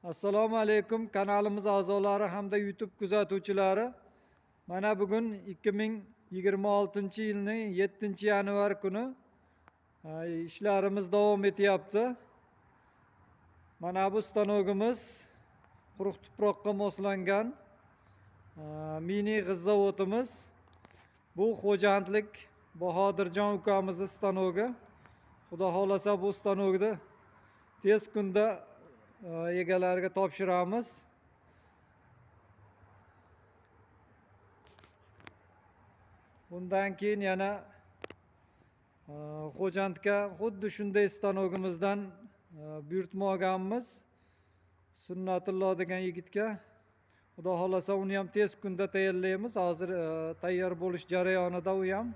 Assalomu alaykum kanalimiz a'zolari hamda YouTube kuzatuvchilari. Mana bugun 2026-yilning 7-yanvar kuni ishlarimiz davom etyapti. Mana bu stanogimiz quruq tuproqqa moslangan mini g'izzavodimiz. Bu xo'jandlik Bahodirjon ukamizning stanogi. Xudo xolasa bu stanogni tez kunda egalariga topshiramiz. Bundan keyin yana Xo'jandga xuddi shunday stanogimizdan buyurtma olganmiz. Sunnatullo degan yigitga. Xudo xolasa uni ham tez kunda tayyorlaymiz. Hozir tayyor bo'lish jarayonida u ham.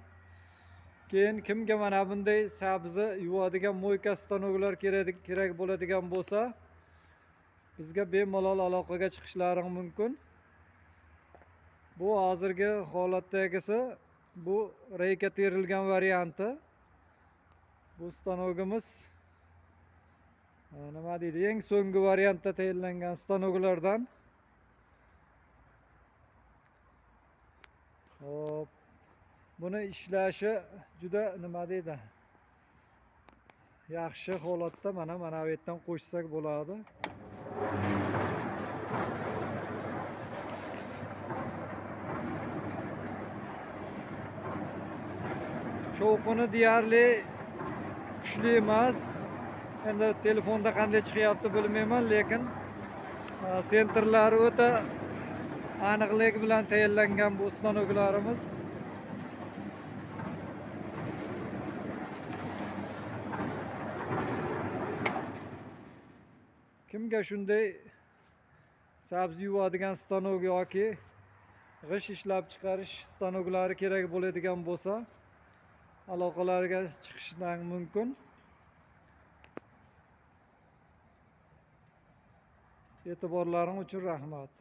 Keyin kimga mana bunday sabzi yuvadigan mo'yka stanoglar kerak bo'ladigan bo'lsa, bizga bemalol aloqaga chiqishlari mumkin. Bu hozirgi holatdagisi, bu reyka terilgan varianti. Bu stanogimiz nima deydi, eng so'nggi variantda tayyorlangan stanoglardan. Hop. Buni ishlashi juda nima deydi, yaxshi holatda. Mana bu yerdan qo'shsak bo'ladi. Shovqini deyarli kuchli emas. Endi telefonda qanday chiqyapti bilmayman, lekin sentrlari o'ta aniqlik bilan tayyorlangan bu stanoglarimiz. Kimga shunday sabzi yuvadigan stanog yoki g'ish ishlab chiqarish stanoglari kerak bo'ladigan bo'lsa, aloqalarga chiqishdan mumkin. E'tiborlaring uchun rahmat.